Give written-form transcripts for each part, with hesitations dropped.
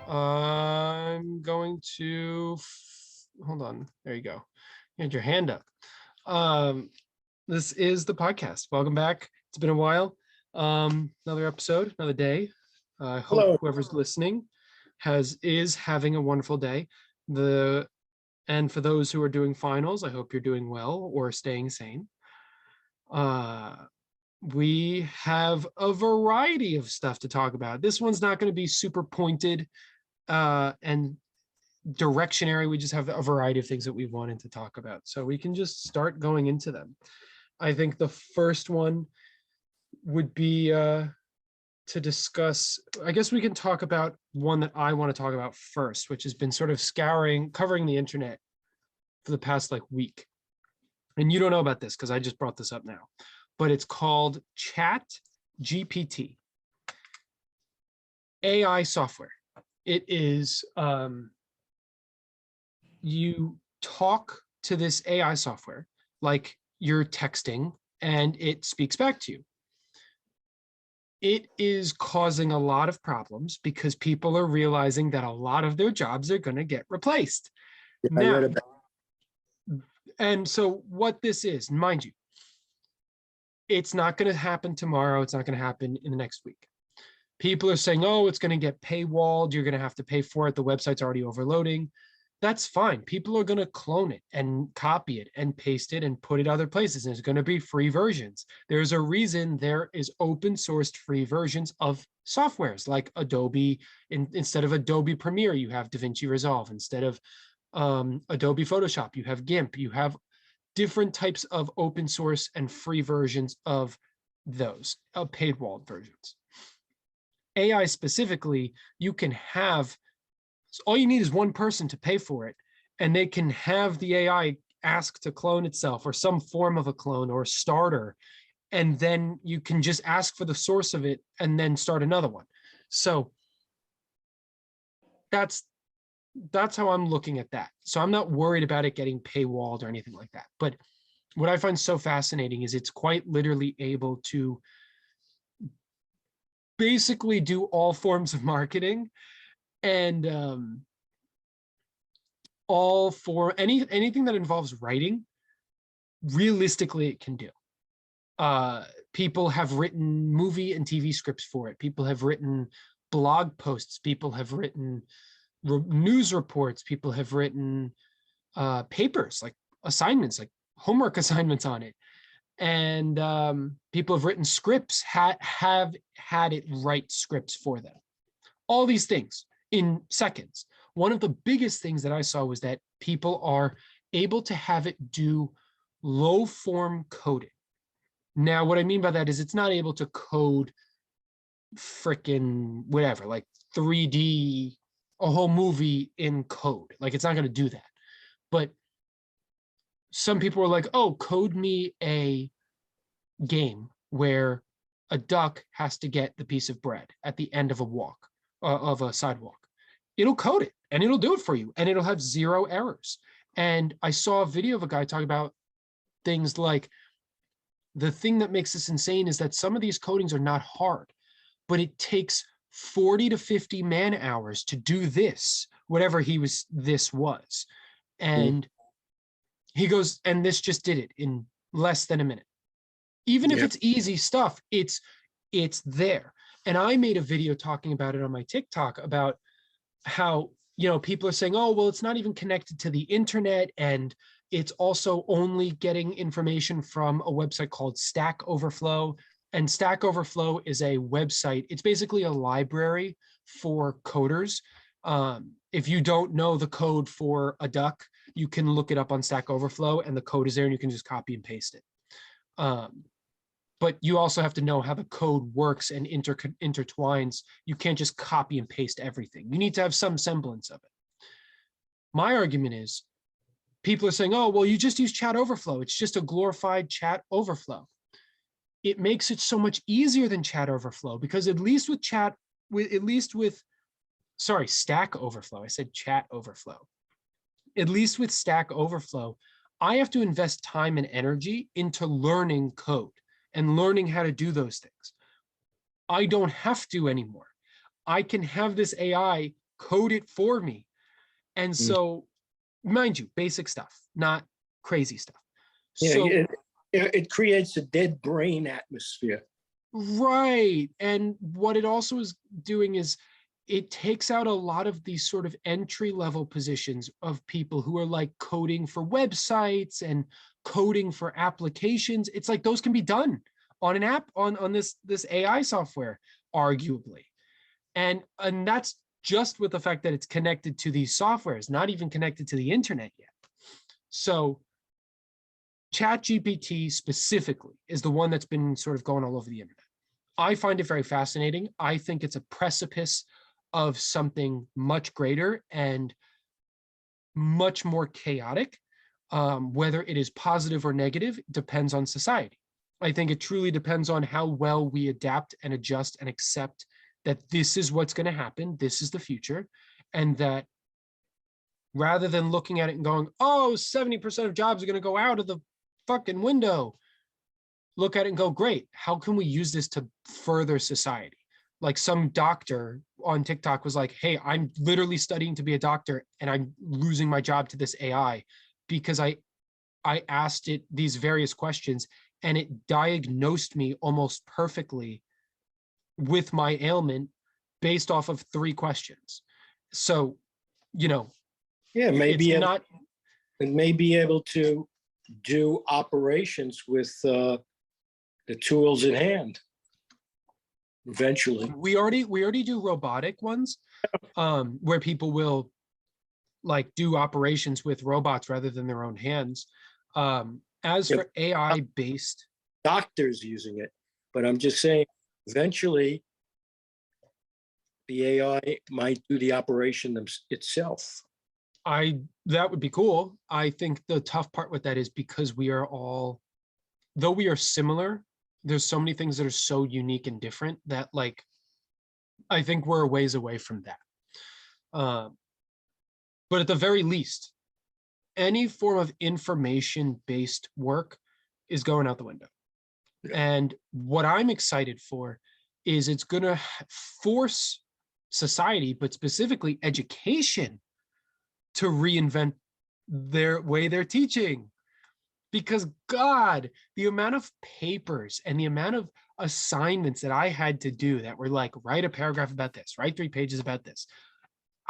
I'm going to hold on. There you go. You had your hand up. Um, this is the podcast. Welcome back. It's been a while. Another episode, another day. I hope Hello. whoever's listening is having a wonderful day. And for those who are doing finals, I hope you're doing well or staying sane. Uh, we have a variety of stuff to talk about. This one's not going to be super pointed and directionary. We just have a variety of things that we wanted to talk about. So we can just start going into them. I think the first one would be to discuss, I guess we can talk about one that I want to talk about first, which has been sort of covering the internet for the past week. And you don't know about this because I just brought this up now, but it's called Chat GPT. AI software. It is, you talk to this AI software like you're texting and it speaks back to you. It is causing a lot of problems because people are realizing that a lot of their jobs are going to get replaced. Yeah, I Now, read about. and so what this is, mind you, it's not going to happen tomorrow. It's not going to happen in the next week. People are saying, oh, it's going to get paywalled. You're going to have to pay for it. The website's already overloading. That's fine. People are going to clone it and copy it and paste it and put it other places. And there's going to be free versions. There's a reason there is open sourced free versions of softwares like Adobe. Instead of Adobe Premiere, you have DaVinci Resolve. Instead of Adobe Photoshop, you have GIMP. You have different types of open source and free versions of those paywalled versions. AI specifically, you can have, all you need is one person to pay for it, and they can have the AI ask to clone itself or some form of a clone or a starter, and then you can just ask for the source of it and then start another one. So that's how I'm looking at that. So I'm not worried about it getting paywalled or anything like that. But what I find so fascinating is it's quite literally able to basically do all forms of marketing and all for anything that involves writing. Realistically, it can do. People have written movie and TV scripts for it. People have written blog posts. People have written news reports. People have written papers, like assignments, like homework assignments on it. And people have written scripts, have had it write scripts for them. All these things in seconds. One of the biggest things that I saw was that people are able to have it do low form coding. Now, what I mean by that is it's not able to code freaking whatever, like 3D, a whole movie in code. Like it's not going to do that. But some people were like, oh, code me a game where a duck has to get the piece of bread at the end of a walk, of a sidewalk. It'll code it and it'll do it for you and it'll have zero errors. And I saw a video of a guy talking about things like, the thing that makes this insane is that some of these codings are not hard, but it takes 40 to 50 man hours to do this, whatever this was. And he goes, and this just did it in less than a minute. Even if it's easy stuff, it's there. And I made a video talking about it on my TikTok about how, people are saying, oh, well, it's not even connected to the internet. And it's also only getting information from a website called Stack Overflow. And Stack Overflow is a website. It's basically a library for coders. If you don't know the code for a duck, you can look it up on Stack Overflow and the code is there and you can just copy and paste it. But you also have to know how the code works and intertwines. You can't just copy and paste everything. You need to have some semblance of it. My argument is, people are saying, oh, well, you just use Chat Overflow. It's just a glorified Chat Overflow. It makes it so much easier than Chat Overflow because at least with Stack Overflow. I said Chat Overflow. At least with Stack Overflow, I have to invest time and energy into learning code and learning how to do those things. I don't have to anymore. I can have this AI code it for me. And so, mind you, basic stuff, not crazy stuff. Yeah, So it creates a dead brain atmosphere. right. And what it also is doing is it takes out a lot of these sort of entry level positions of people who are like coding for websites and coding for applications. It's like those can be done on an app on this AI software, arguably. And that's just with the fact that it's connected to these softwares, not even connected to the internet yet. So ChatGPT specifically is the one that's been sort of going all over the internet. I find it very fascinating. I think it's a precipice of something much greater and much more chaotic. Whether it is positive or negative depends on society. I think it truly depends on how well we adapt and adjust and accept that this is what's going to happen, this is the future, and that rather than looking at it and going, oh, 70% of jobs are going to go out of the fucking window, look at it and go, great, how can we use this to further society? Like some doctor on TikTok was like, hey, I'm literally studying to be a doctor and I'm losing my job to this AI because I asked it these various questions and it diagnosed me almost perfectly with my ailment based off of 3 questions. So, Yeah, it's not. It may be able to do operations with the tools in hand eventually. We already do robotic ones, where people will like do operations with robots rather than their own hands. As for AI based, doctors using it, but I'm just saying eventually the AI might do the operation itself. that would be cool. I think the tough part with that is because we are all, though we are similar, there's so many things that are so unique and different that like I think we're a ways away from that. But at the very least, any form of information-based work is going out the window. Yeah. And what I'm excited for is it's going to force society, but specifically education, to reinvent their way they're teaching. Because God, the amount of papers and the amount of assignments that I had to do that were like, write a paragraph about this, write 3 pages about this.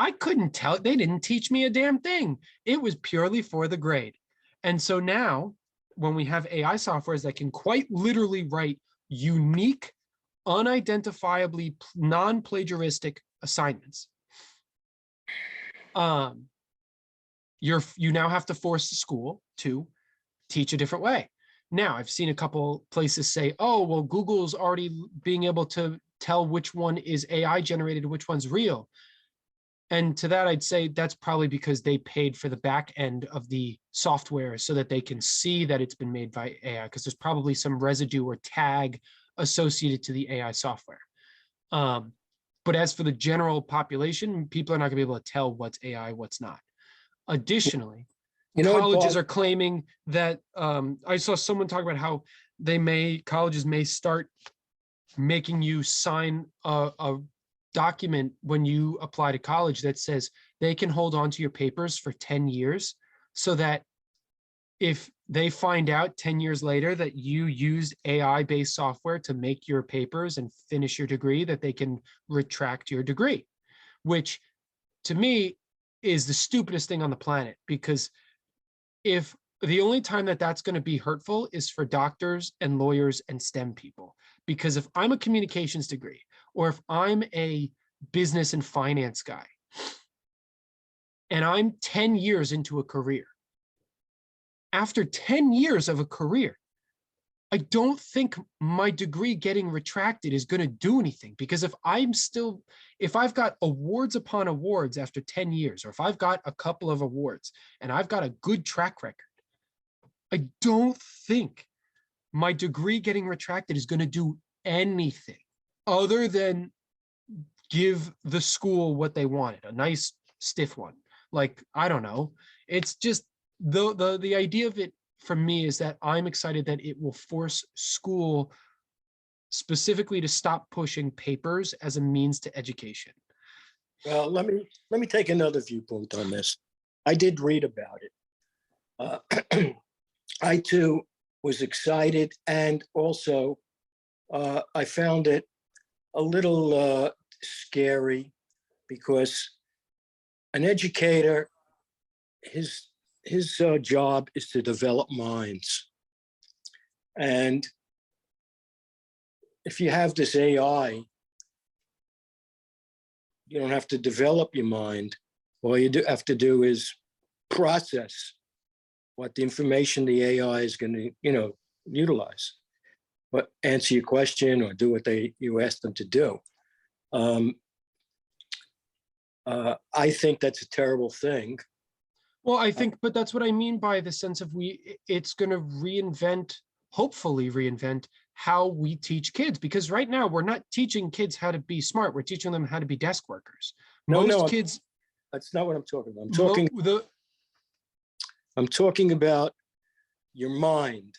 I couldn't tell. They didn't teach me a damn thing. It was purely for the grade. And so now when we have AI softwares that can quite literally write unique, unidentifiably non-plagiaristic assignments, you now have to force the school to teach a different way. Now, I've seen a couple places say, oh, well, Google's already being able to tell which one is AI generated, which one's real. And to that, I'd say that's probably because they paid for the back end of the software so that they can see that it's been made by AI, because there's probably some residue or tag associated to the AI software. But as for the general population, people are not going to be able to tell what's AI, what's not. Additionally, colleges are claiming that I saw someone talk about how colleges may start making you sign a document when you apply to college that says they can hold on to your papers for 10 years so that if they find out 10 years later that you used AI-based software to make your papers and finish your degree, that they can retract your degree, which to me is the stupidest thing on the planet, because if the only time that that's going to be hurtful is for doctors and lawyers and STEM people, because if I'm a communications degree or if I'm a business and finance guy and I'm 10 years into a career, after 10 years of a career, I don't think my degree getting retracted is going to do anything, because if I've got awards upon awards after 10 years, or if I've got a couple of awards and I've got a good track record, I don't think my degree getting retracted is going to do anything other than give the school what they wanted, a nice stiff one. Like, I don't know. It's just the idea of it for me is that I'm excited that it will force school specifically to stop pushing papers as a means to education. Well, let me take another viewpoint on this. I did read about it. I too was excited, and also I found it a little scary because an educator, his job is to develop minds, and if you have this AI, you don't have to develop your mind. All you have to do is process what the information the AI is going to, utilize, but answer your question or do what you ask them to do. I think that's a terrible thing. Well, I think, but that's what I mean by the sense of it's going to hopefully reinvent how we teach kids, because right now we're not teaching kids how to be smart. We're teaching them how to be desk workers. No, Kids. That's not what I'm talking about. I'm talking about your mind.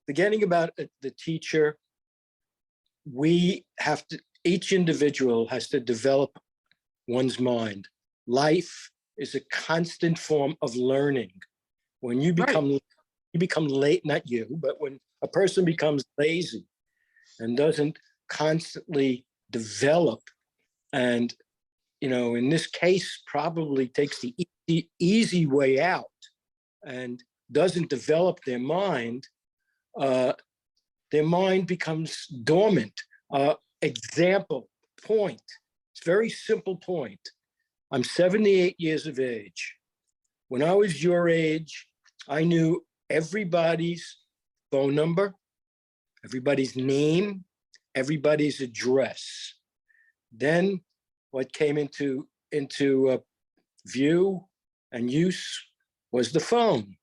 Forgetting about the teacher, each individual has to develop one's mind. Life is a constant form of learning. When you become late, not you, but when a person becomes lazy and doesn't constantly develop, and in this case probably takes the easy way out and doesn't develop their mind becomes dormant. Example, point. It's a very simple point. I'm 78 years of age. When I was your age, I knew everybody's phone number, everybody's name, everybody's address. Then what came into view and use was the phone.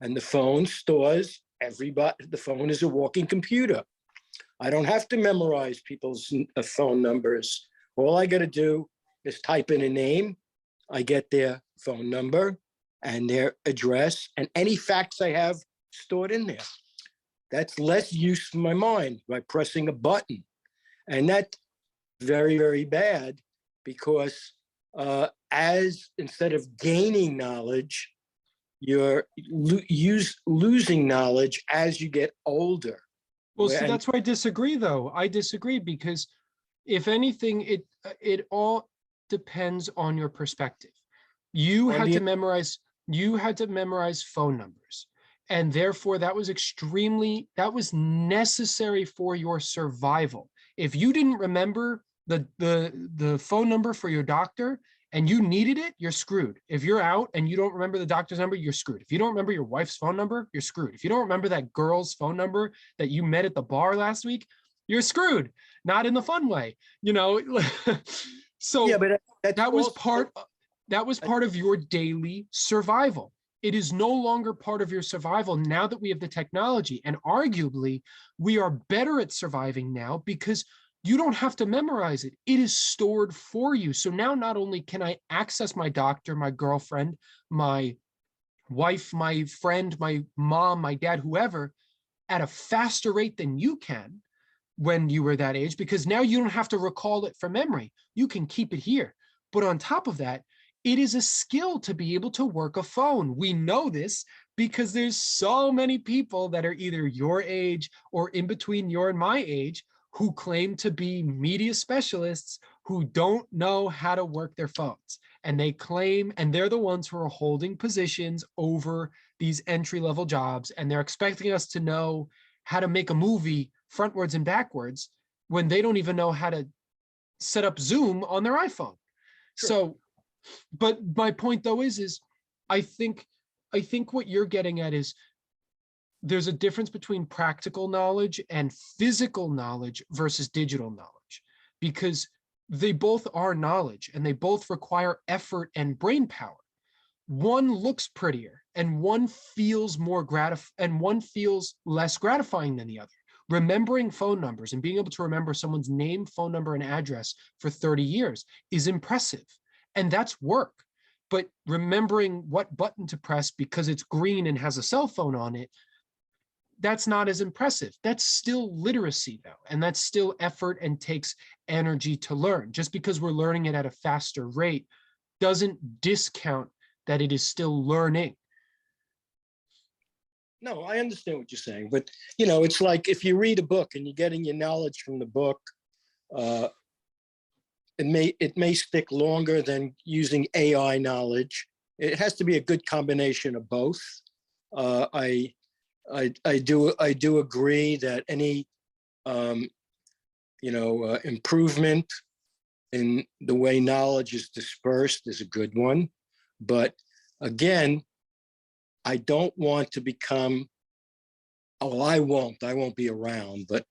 And the phone stores everybody. The phone is a walking computer. I don't have to memorize people's phone numbers. All I got to do is type in a name. I get their phone number and their address and any facts I have stored in there. That's less use of my mind by pressing a button. And that's very, very bad because instead of gaining knowledge, you're losing knowledge as you get older. Well, see, that's where I disagree, though. I disagree because, if anything, it all depends on your perspective. You had to memorize phone numbers, and therefore that was necessary for your survival. If you didn't remember the phone number for your doctor and you needed it, you're screwed. If you're out and you don't remember the doctor's number, you're screwed. If you don't remember your wife's phone number, you're screwed. If you don't remember that girl's phone number that you met at the bar last week, you're screwed. Not in the fun way, So yeah, but that was part of your daily survival. It is no longer part of your survival now that we have the technology. And arguably, we are better at surviving now because you don't have to memorize it. It is stored for you. So now not only can I access my doctor, my girlfriend, my wife, my friend, my mom, my dad, whoever, at a faster rate than you can when you were that age, because now you don't have to recall it from memory. You can keep it here. But on top of that, it is a skill to be able to work a phone. We know this because there's so many people that are either your age or in between your and my age who claim to be media specialists who don't know how to work their phones. And they claim, and they're the ones who are holding positions over these entry-level jobs, and they're expecting us to know how to make a movie frontwards and backwards when they don't even know how to set up Zoom on their iPhone. Sure. So, but my point though is I think what you're getting at is there's a difference between practical knowledge and physical knowledge versus digital knowledge, because they both are knowledge and they both require effort and brain power. One looks prettier and one feels less gratifying than the other. Remembering phone numbers and being able to remember someone's name, phone number, and address for 30 years is impressive. And that's work. But remembering what button to press because it's green and has a cell phone on it, that's not as impressive. That's still literacy though. And that's still effort and takes energy to learn. Just because we're learning it at a faster rate doesn't discount that it is still learning. No, I understand what you're saying, but you know, it's like if you read a book and you're getting your knowledge from the book, uh, it may stick longer than using AI knowledge. It has to be a good combination of both. Uh, I, I do agree that any um, improvement in the way knowledge is dispersed is a good one, but again, I don't want to become, oh, I won't be around, but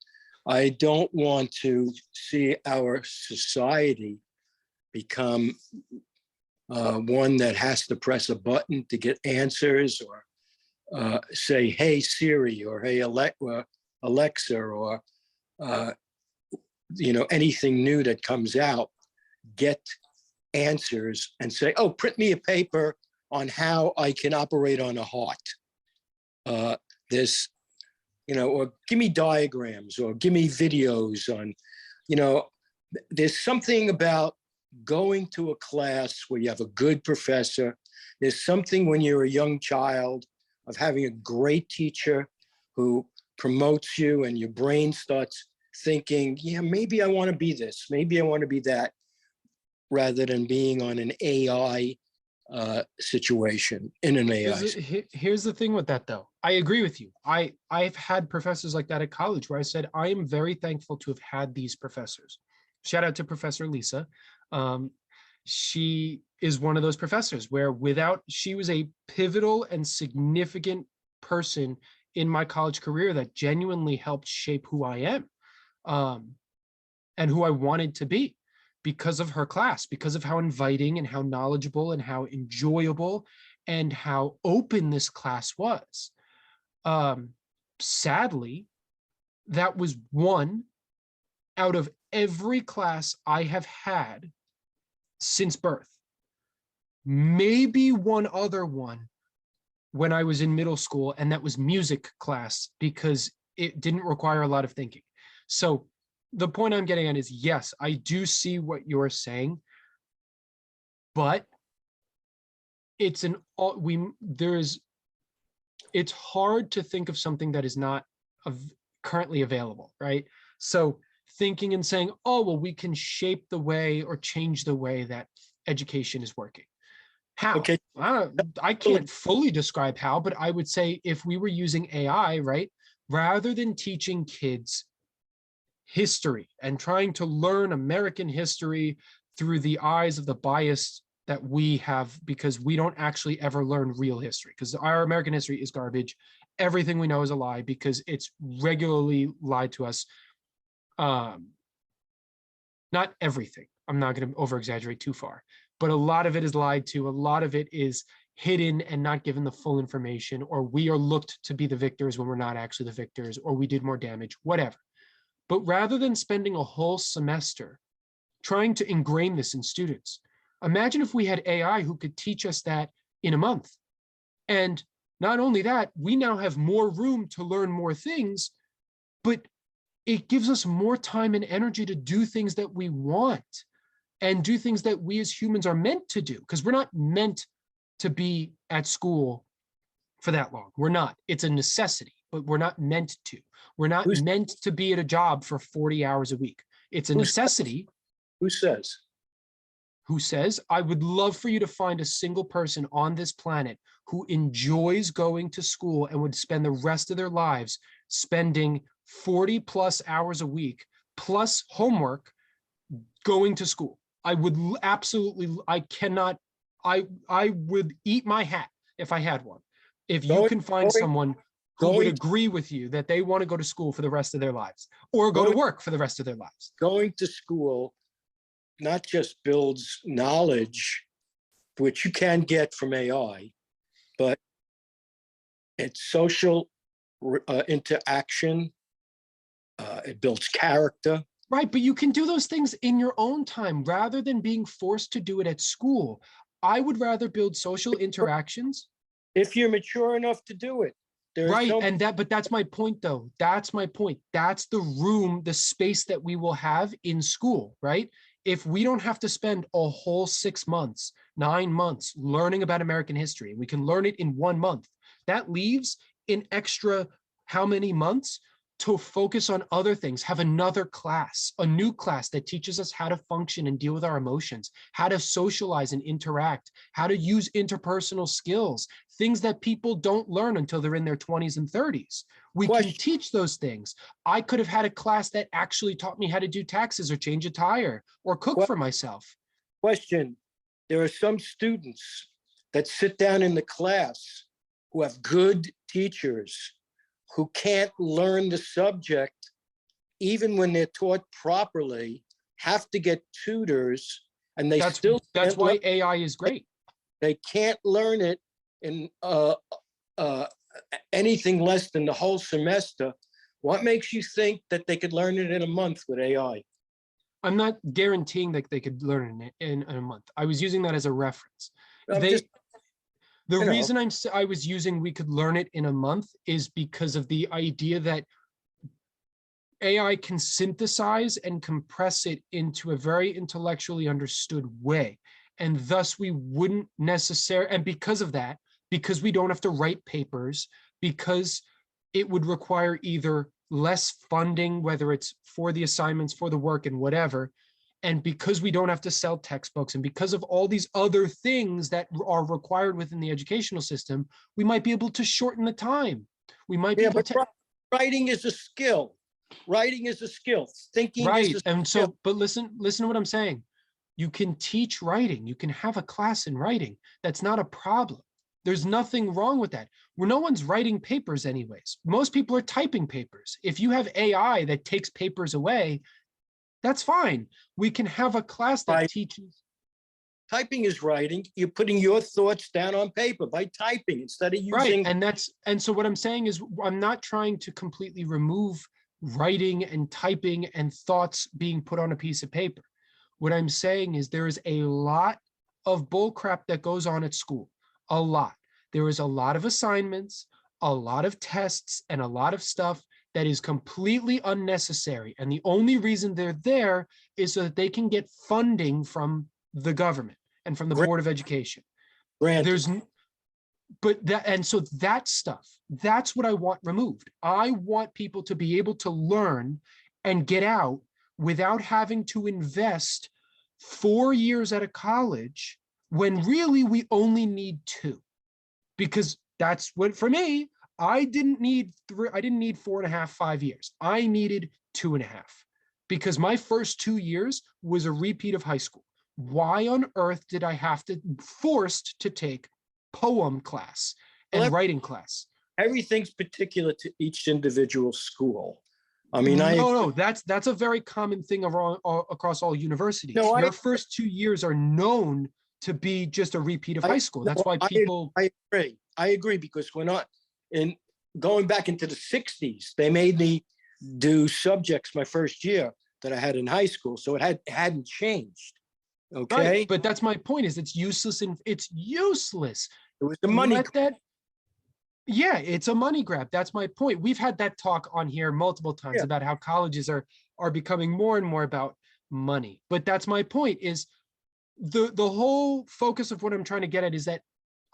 I don't want to see our society become one that has to press a button to get answers or say, hey, Siri, or hey, Alexa, or, anything new that comes out, get answers and say, oh, print me a paper on how I can operate on a heart. This, or give me diagrams or give me videos on, there's something about going to a class where you have a good professor. There's something when you're a young child of having a great teacher who promotes you and your brain starts thinking, yeah, maybe I want to be this, maybe I want to be that, rather than being on an AI situation in an AI. Here's the thing with that though. I agree with you. I've had professors like that at college where I said, I am very thankful to have had these professors. Shout out to Professor Lisa. She is one of those professors where she was a pivotal and significant person in my college career that genuinely helped shape who I am, and who I wanted to be, because of her class, because of how inviting and how knowledgeable and how enjoyable and how open this class was. Sadly, that was one out of every class I have had since birth. Maybe one other one when I was in middle school, and that was music class because it didn't require a lot of thinking. So the point I'm getting at is, yes, I do see what you're saying, but it's it's hard to think of something that is not currently available, right? So thinking and saying, oh, well, we can shape the way or change the way that education is working. How? Okay. I can't fully describe how, but I would say if we were using AI, right, rather than teaching kids history and trying to learn American history through the eyes of the bias that we have, because we don't actually ever learn real history, because our American history is garbage. Everything we know is a lie because it's regularly lied to us. Not everything. I'm not going to over exaggerate too far, but a lot of it is lied to. A lot of it is hidden and not given the full information, or we are looked to be the victors when we're not actually the victors, or we did more damage, whatever. But rather than spending a whole semester trying to ingrain this in students, imagine if we had AI who could teach us that in a month. And not only that, we now have more room to learn more things, but it gives us more time and energy to do things that we want and do things that we as humans are meant to do, because we're not meant to be at school for that long. We're not. It's a necessity, but we're not meant to. We're not meant to be at a job for 40 hours a week. It's a necessity. Who says? Who says? I would love for you to find a single person on this planet who enjoys going to school and would spend the rest of their lives spending 40 plus hours a week plus homework going to school. I would absolutely, I would eat my hat if I had one. If you can find someone who would agree with you that they want to go to school for the rest of their lives or go to work for the rest of their lives. Going to school not just builds knowledge, which you can get from AI, but it's social interaction. It builds character. Right, but you can do those things in your own time rather than being forced to do it at school. I would rather build social interactions. If you're mature enough to do it. There are Right. so And but that's my point, though. That's my point. That's the room, the space that we will have in school, right? If we don't have to spend a whole 6 months, 9 months learning about American history, we can learn it in 1 month. That leaves an extra how many months to focus on other things, have another class, a new class that teaches us how to function and deal with our emotions, how to socialize and interact, how to use interpersonal skills, things that people don't learn until they're in their 20s and 30s. We can question. teach those things. I could have had a class that actually taught me how to do taxes or change a tire or cook for myself. Question. There are some students that sit down in the class who have good teachers who can't learn the subject even when they're taught properly, have to get tutors, and they That's still that's can't why learn, AI is great. they can't learn it in anything less than the whole semester. What makes you think that they could learn it in a month with AI? I'm not guaranteeing that they could learn it in a month. I was using that as a reference. I'm just, The you know, reason I was using we could learn it in a month is because of the idea that AI can synthesize and compress it into a very intellectually understood way. And thus we wouldn't necessarily, and because of that, because we don't have to write papers, because it would require either less funding, whether it's for the assignments, for the work and whatever, and because we don't have to sell textbooks, and because of all these other things that are required within the educational system, we might be able to shorten the time. We might be yeah, able but to. writing is a skill. Writing is a skill. Thinking is Right. a And skill. so, but listen to what I'm saying. You can teach writing. You can have a class in writing. That's not a problem. There's nothing wrong with that. Well, no one's writing papers anyways. Most people are typing papers. If you have AI that takes papers away, that's fine. We can have a class that Right. teaches. Typing is writing. You're putting your thoughts down on paper by typing instead of Right. using. And so what I'm saying is I'm not trying to completely remove writing and typing and thoughts being put on a piece of paper. What I'm saying is there is a lot of bull crap that goes on at school. A lot. There is a lot of assignments, a lot of tests, and a lot of stuff that is completely unnecessary. And the only reason they're there is so that they can get funding from the government and from the Board of Education. Granted. There's but that, and so that stuff, that's what I want removed. I want people to be able to learn and get out without having to invest 4 years at a college when really we only need 2. Because that's what, for me, I didn't need 4.5, 5 years. I needed 2.5 because my first 2 years was a repeat of high school. Why on earth did I have to forced to take poem class and writing class? Everything's particular to each individual school. I mean, no, that's a very common thing across all universities. No, Your first 2 years are known to be just a repeat of high school. That's why people. I agree. I agree because we're not in going back into the 60s. They made me do subjects my first year that I had in high school, so it hadn't changed. Okay, Right, but that's my point. Is it's useless and it's useless. it was the money. Let that. Yeah, it's a money grab. That's my point. We've had that talk on here multiple times Yeah. about how colleges are becoming more and more about money. But that's my point is the whole focus of what I'm trying to get at is that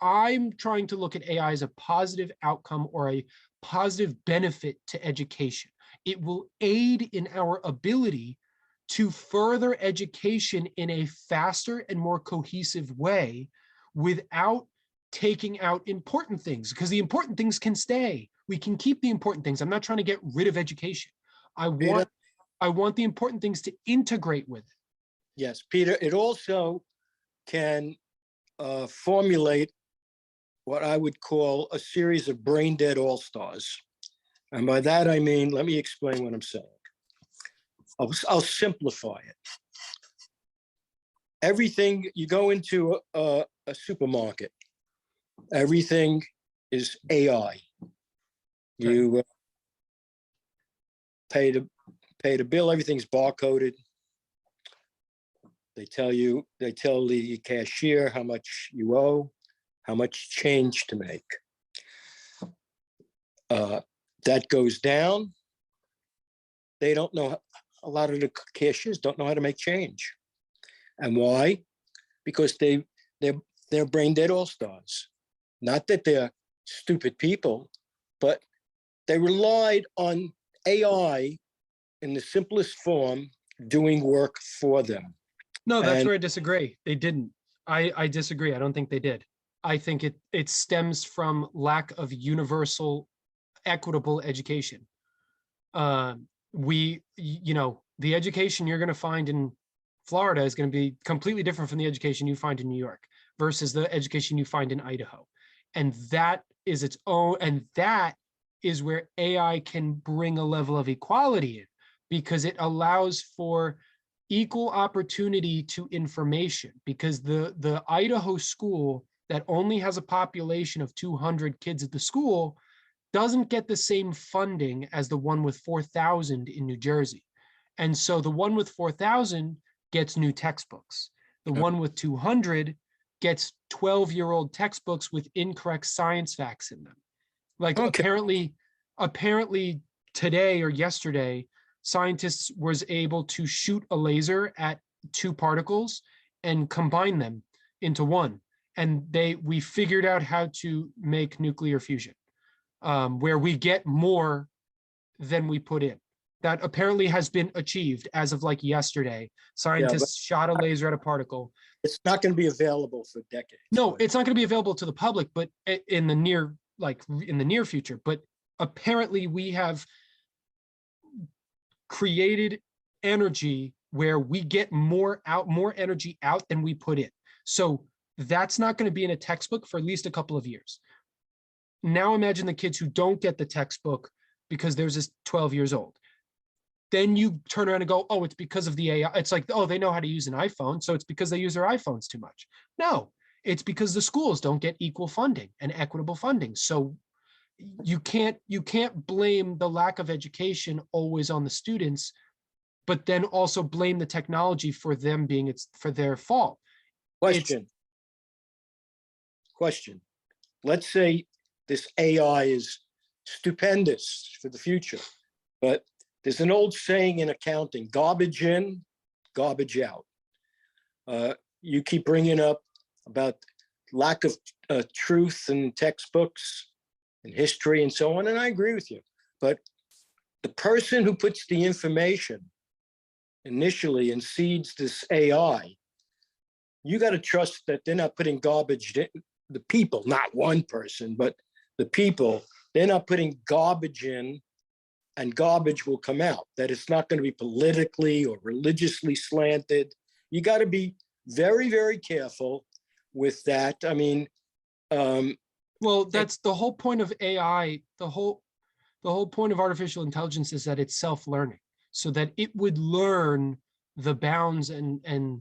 I'm trying to look at AI as a positive outcome or a positive benefit to education. It will aid in our ability to further education in a faster and more cohesive way without taking out important things, because the important things can stay. We can keep the important things. I'm not trying to get rid of education. I want the important things to integrate with it. Yes, Peter, it also can formulate what I would call a series of brain dead all-stars. And by that, I mean, let me explain what I'm saying. I'll simplify it. Everything, you go into a supermarket, everything is AI. You pay the bill, everything's barcoded. They tell the cashier how much you owe, how much change to make. uh, that goes down, they don't know, a lot of the cashiers don't know how to make change. And why? Because they're brain dead all-stars. Not that they're stupid people, but they relied on AI in the simplest form doing work for them. No, that's And where I disagree. They didn't. I disagree. I don't think they did. I think it stems from lack of universal equitable education. The education you're going to find in Florida is going to be completely different from the education you find in New York versus the education you find in Idaho. And that is its own, and that is where AI can bring a level of equality in, because it allows for equal opportunity to information, because the Idaho school that only has a population of 200 kids at the school doesn't get the same funding as the one with 4,000 in New Jersey. And so the one with 4,000 gets new textbooks. The one with 200 gets 12-year-old textbooks with incorrect science facts in them. Like apparently today or yesterday, scientists was able to shoot a laser at two particles and combine them into one. And we figured out how to make nuclear fusion, where we get more than we put in. That apparently has been achieved as of like yesterday. Scientists shot a laser at a particle. It's not going to be available for decades. No, it's not going to be available to the public, but in the near future. But apparently we have created energy where we get more energy out than we put in. So that's not going to be in a textbook for at least a couple of years. Now imagine the kids who don't get the textbook because theirs is 12 years old. Then you turn around and go, oh, it's because of the AI. It's like, oh, they know how to use an iPhone, so it's because they use their iPhones too much. No, it's because the schools don't get equal funding and equitable funding. So you can't blame the lack of education always on the students, but then also blame the technology for them being for their fault. Question. Let's say this AI is stupendous for the future, but there's an old saying in accounting: garbage in, garbage out. You keep bringing up about lack of truth in textbooks and history and so on, and I agree with you. But the person who puts the information initially and seeds this AI, you got to trust that they're not putting garbage in. The people, not one person, but the people, they're not putting garbage in and garbage will come out, that it's not going to be politically or religiously slanted. You got to be very, very careful with that. I mean, well, that's the whole point of AI. The whole point of artificial intelligence is that it's self-learning, so that it would learn the bounds and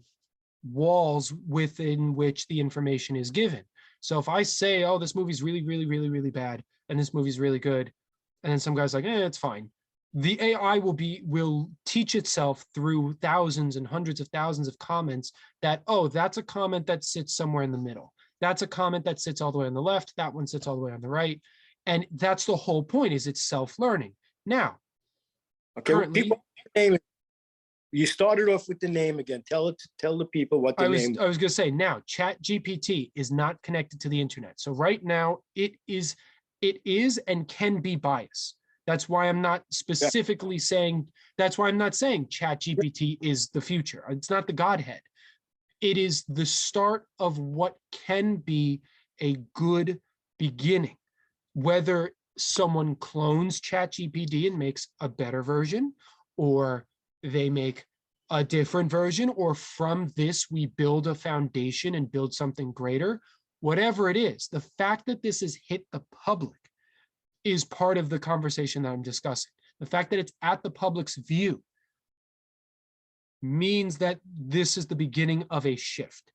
walls within which the information is given. So if I say, oh, this movie's really, really, really, really bad, and this movie's really good, and then some guy's like, it's fine, the AI will teach itself through thousands and hundreds of thousands of comments that, oh, that's a comment that sits somewhere in the middle. That's a comment that sits all the way on the left. That one sits all the way on the right. And that's the whole point, is it's self-learning. Now, currently, you started off with the name again. Tell the people what the name. I was going to say, now ChatGPT is not connected to the internet. So right now it is and can be biased. That's why I'm not specifically saying, that's why I'm not saying ChatGPT is the future. It's not the Godhead. It is the start of what can be a good beginning. Whether someone clones ChatGPT and makes a better version, or they make a different version, or from this we build a foundation and build something greater, whatever it is, the fact that this has hit the public is part of the conversation that I'm discussing. The fact that it's at the public's view means that this is the beginning of a shift.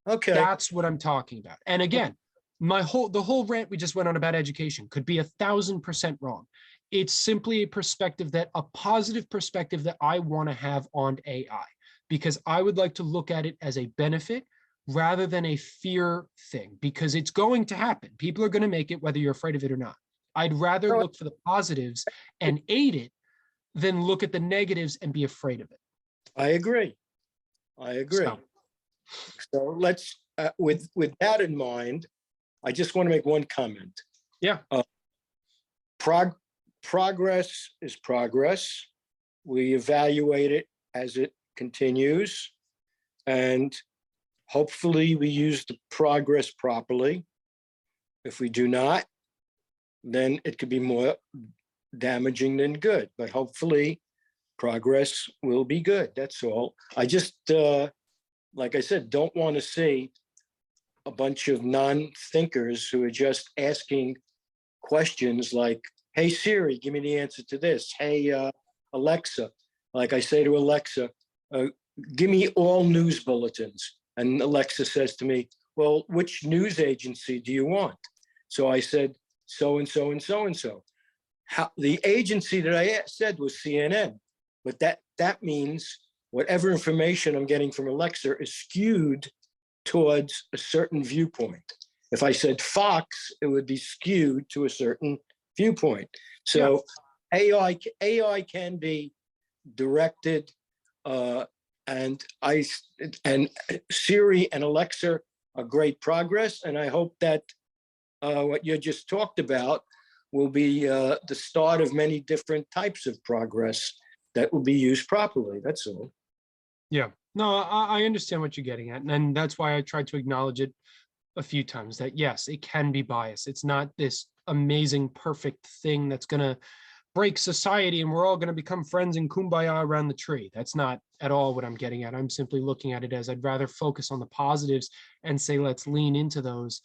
Okay. That's what I'm talking about. And again, the whole rant we just went on about education could be 1,000% wrong. It's simply a positive perspective that I want to have on AI, because I would like to look at it as a benefit rather than a fear thing, because it's going to happen. People are going to make it whether you're afraid of it or not. I'd rather No, look for the positives and aid it than look at the negatives and be afraid of it. I agree. I agree. So, So let's, with that in mind, I just want to make one comment. yeah, Progress is progress. We evaluate it as it continues, and hopefully we use the progress properly. If we do not, then it could be more damaging than good, but hopefully progress will be good. That's all. I just, like I said, don't want to see a bunch of non-thinkers who are just asking questions like, hey, Siri, give me the answer to this. Hey, Alexa, like I say to Alexa, give me all news bulletins. And Alexa says to me, well, which news agency do you want? So I said, so-and-so and so-and-so. The agency that I said was CNN, but that means whatever information I'm getting from Alexa is skewed towards a certain viewpoint. If I said Fox, it would be skewed to a certain viewpoint. So AI can be directed, and Siri and Alexa are great progress. And I hope that what you just talked about will be the start of many different types of progress that will be used properly. That's all. yeah. No, I understand what you're getting at. And that's why I tried to acknowledge it a few times that yes, it can be biased. It's not this amazing, perfect thing that's going to break society and we're all going to become friends and kumbaya around the tree. That's not at all what I'm getting at. I'm simply looking at it as I'd rather focus on the positives and say, let's lean into those,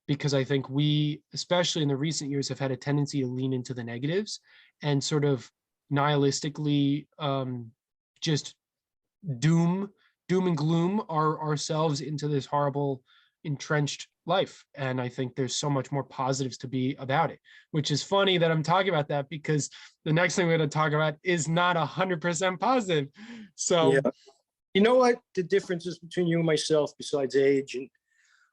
because I think we, especially in the recent years, have had a tendency to lean into the negatives and sort of nihilistically just doom and gloom ourselves into this horrible entrenched life. And I think there's so much more positives to be about it, which is funny that I'm talking about that because the next thing we're going to talk about is not 100% positive. So yeah, you know what the difference is between you and myself besides age? And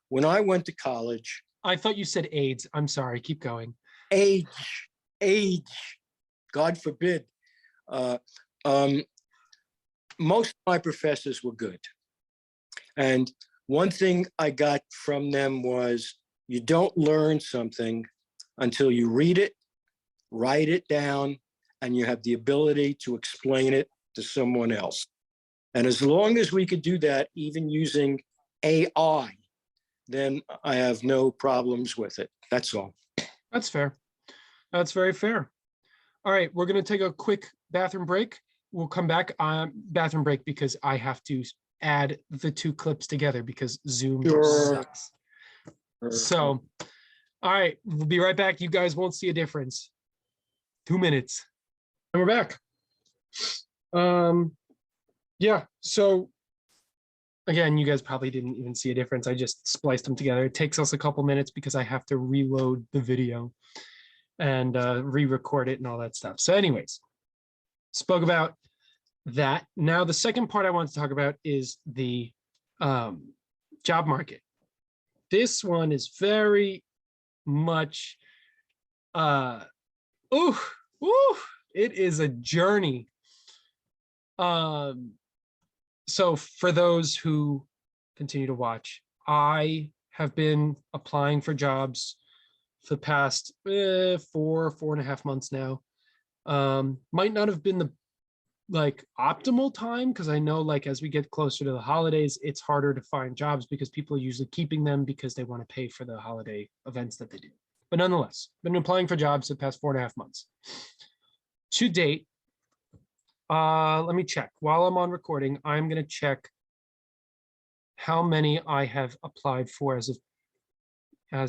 when I went to college, I thought you said AIDS. I'm sorry. Keep going. age, God forbid. Uh, um, most of my professors were good. And one thing I got from them was you don't learn something until you read it, write it down, and you have the ability to explain it to someone else. And as long as we could do that, even using AI, then I have no problems with it. That's all. That's fair. That's very fair. All right. We're going to take a quick bathroom break. We'll come back on bathroom break because I have to add the two clips together because Zoom sucks. So, all right, we'll be right back. You guys won't see a difference. 2 minutes. And we're back. Yeah, so again, you guys probably didn't even see a difference. I just spliced them together. It takes us a couple minutes because I have to reload the video and re-record it and all that stuff. So anyways, spoke about that. Now, the second part I want to talk about is the job market. This one is very much, it is a journey. So for those who continue to watch, I have been applying for jobs for the past 4.5 months now. Might not have been the optimal time because I know as we get closer to the holidays, it's harder to find jobs because people are usually keeping them because they want to pay for the holiday events that they do. But nonetheless, been applying for jobs the past 4.5 months. To date, let me check. While I'm on recording, I'm going to check how many I have applied for as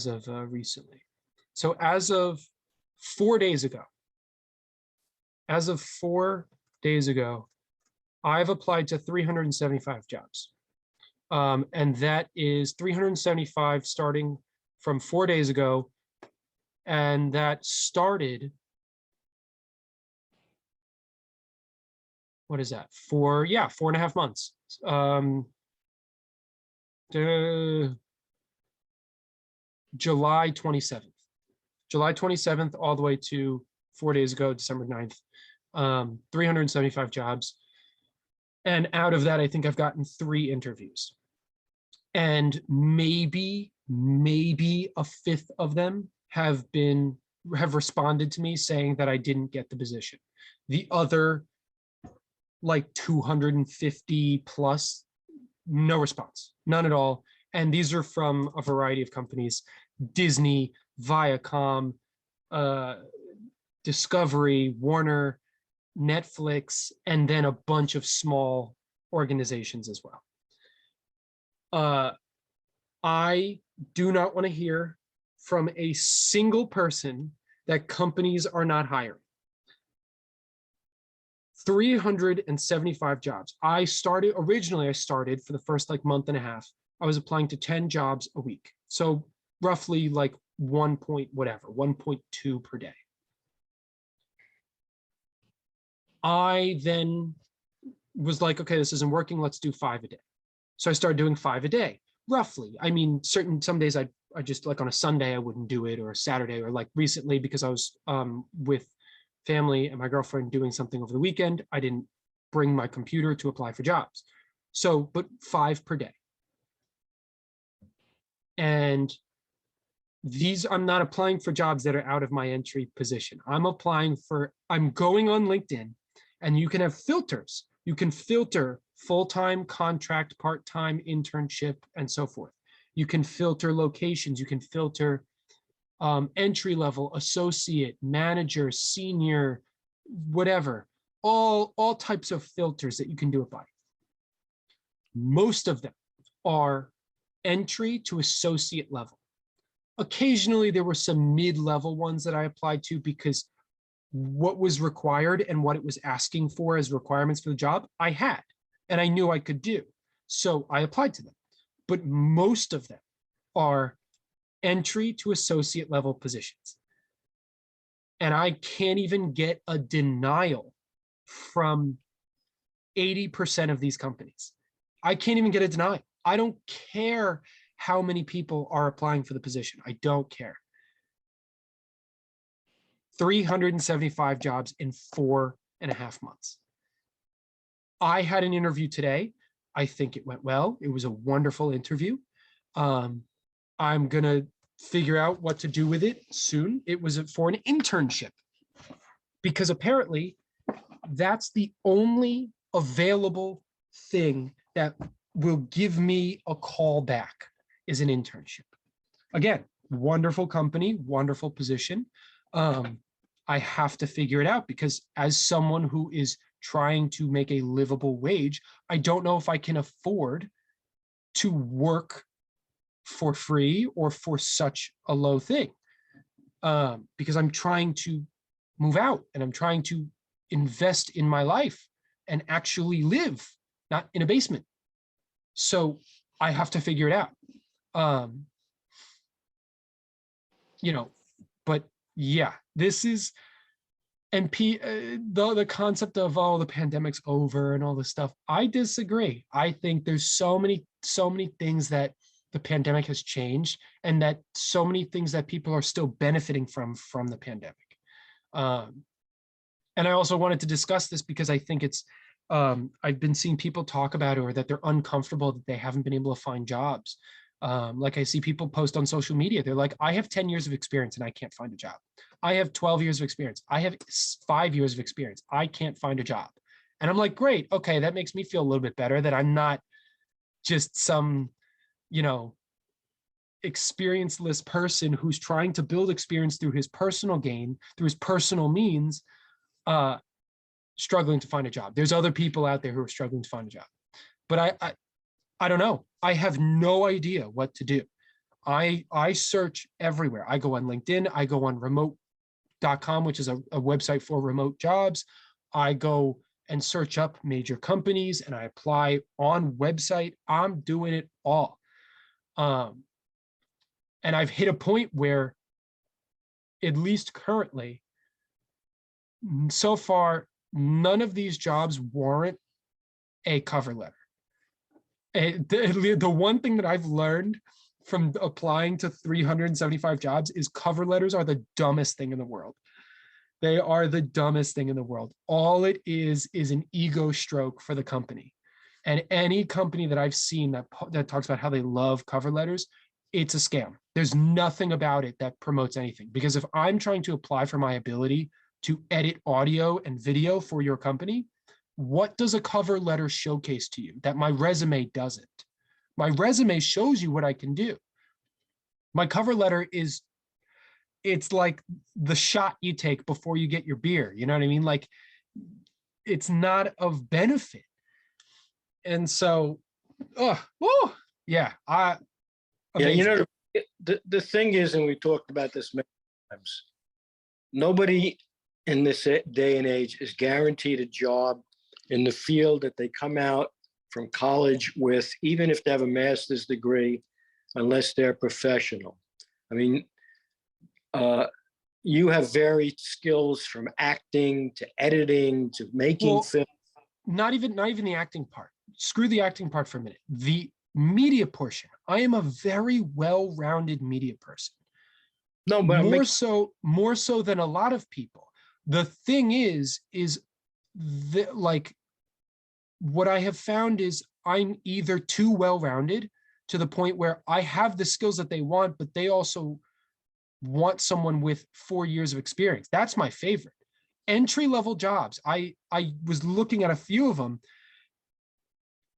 of recently. So as of 4 days ago, I've applied to 375 jobs. And that is 375 starting from 4 days ago. And that started, what is that? 4.5 months. July 27th. July 27th all the way to 4 days ago, December 9th, 375 jobs. And out of that, I think I've gotten 3 interviews. And maybe a fifth of them have responded to me saying that I didn't get the position. The other, like 250 plus, no response, none at all. And these are from a variety of companies: Disney, Viacom, Discovery, Warner, Netflix, and then a bunch of small organizations as well. I do not want to hear from a single person that companies are not hiring. 375 jobs. Originally I started for the first like month and a half. I was applying to 10 jobs a week. So roughly like 1.2 per day. I then was like, okay, this isn't working. Let's do 5 a day. So I started doing 5 a day, roughly. I mean, some days I just, like on a Sunday, I wouldn't do it, or a Saturday, or like recently, because I was with family and my girlfriend doing something over the weekend, I didn't bring my computer to apply for jobs. So, but 5 per day. And these, I'm not applying for jobs that are out of my entry position. I'm going on LinkedIn, and you can have filters. You can filter full-time, contract, part-time, internship, and so forth. You can filter locations. You can filter entry level, associate, manager, senior, whatever, all types of filters that you can do it by. Most of them are entry to associate level. Occasionally there were some mid-level ones that I applied to because what was required and what it was asking for as requirements for the job, I had, and I knew I could do. So I applied to them. But most of them are entry to associate level positions. And I can't even get a denial from 80% of these companies. I can't even get a denial. I don't care how many people are applying for the position. I don't care. 375 jobs in 4.5 months. I had an interview today. I think it went well. It was a wonderful interview. I'm going to figure out what to do with it soon. It was for an internship, because apparently that's the only available thing that will give me a call back, is an internship. Again, wonderful company, wonderful position. I have to figure it out, because as someone who is trying to make a livable wage, I don't know if I can afford to work for free or for such a low thing, because I'm trying to move out and I'm trying to invest in my life and actually live, not in a basement. So I have to figure it out. But yeah, this is, and the concept of, oh, the pandemic's over and all this stuff, I disagree. I think there's so many things that the pandemic has changed, and that so many things that people are still benefiting from the pandemic. And I also wanted to discuss this because I think it's, I've been seeing people talk about it, or that they're uncomfortable that they haven't been able to find jobs. Like I see people post on social media, they're like, I have 10 years of experience and I can't find a job. I have 12 years of experience. I have 5 years of experience. I can't find a job. And I'm like, great. Okay. That makes me feel a little bit better that I'm not just some, experienceless person who's trying to build experience through his personal gain, through his personal means, struggling to find a job. There's other people out there who are struggling to find a job. But I don't know. I have no idea what to do. I search everywhere. I go on LinkedIn. I go on remote.com, which is a website for remote jobs. I go and search up major companies and I apply on website. I'm doing it all. And I've hit a point where, at least currently, so far, none of these jobs warrant a cover letter. The one thing that I've learned from applying to 375 jobs is cover letters are the dumbest thing in the world. They are the dumbest thing in the world. All it is an ego stroke for the company. And any company that I've seen that talks about how they love cover letters, it's a scam. There's nothing about it that promotes anything. Because if I'm trying to apply for my ability to edit audio and video for your company, what does a cover letter showcase to you that my resume doesn't? My resume shows you what I can do. My cover letter is, it's like the shot you take before you get your beer. You know what I mean? Like, it's not of benefit. And so, yeah, amazing. The thing is, and we talked about this many times, nobody in this day and age is guaranteed a job in the field that they come out from college with, even if they have a master's degree, unless they're professional. I mean, you have varied skills from acting to editing to making film. Not even the acting part. Screw the acting part for a minute. The media portion. I am a very well-rounded media person. No, but more so than a lot of people. The thing is that, like, what I have found is I'm either too well-rounded to the point where I have the skills that they want, but they also want someone with 4 years of experience. That's my favorite. Entry-level jobs. I was looking at a few of them.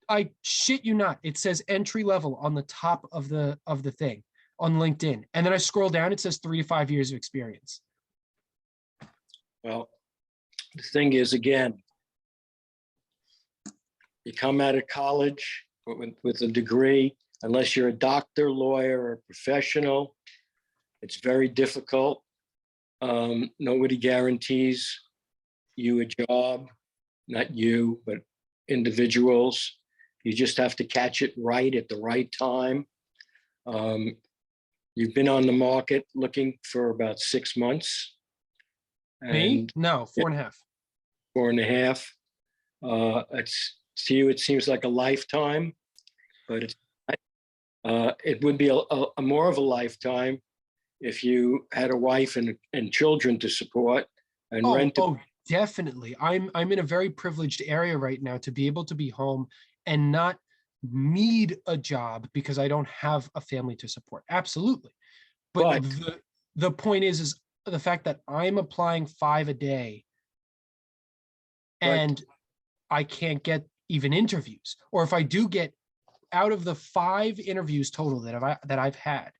I shit you not. It says entry level on the top of the thing on LinkedIn. And then I scroll down, it says 3 to 5 years of experience. Well, the thing is, again, you come out of college with a degree, unless you're a doctor, lawyer, or professional, it's very difficult. Nobody guarantees you a job, not you, but individuals. You just have to catch it right at the right time. You've been on the market looking for about 6 months. Me? No, 4.5. 4.5. It's, to you, it seems like a lifetime, but it would be a more of a lifetime if you had a wife and children to support and rent. Oh, definitely. I'm in a very privileged area right now to be able to be home and not need a job because I don't have a family to support. Absolutely. But the point is the fact that I'm applying 5 a day and I can't get even interviews. Or if I do get, out of the 5 interviews total that I've had,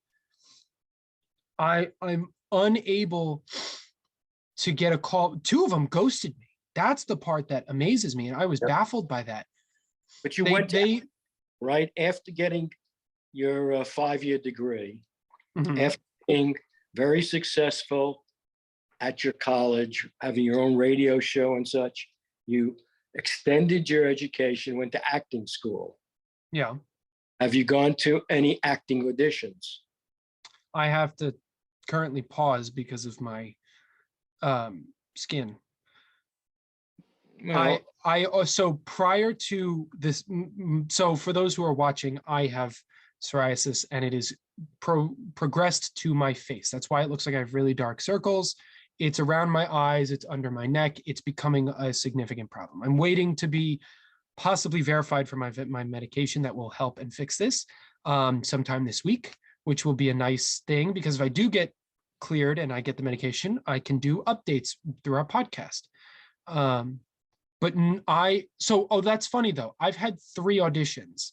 I'm unable to get a call. 2 of them ghosted me. That's the part that amazes me. And I was baffled by that. But you went right after getting your 5-year degree, after being very successful at your college, having your own radio show and such, you extended your education, went to acting school. Yeah. Have you gone to any acting auditions? I have to currently pause because of my skin. Well, I also, prior to this, so for those who are watching, I have psoriasis and it is progressed to my face. That's why it looks like I have really dark circles. It's around my eyes, it's under my neck. It's becoming a significant problem. I'm waiting to be possibly verified for my medication that will help and fix this sometime this week, which will be a nice thing, because if I do get cleared and I get the medication, I can do updates through our podcast. That's funny though. I've had 3 auditions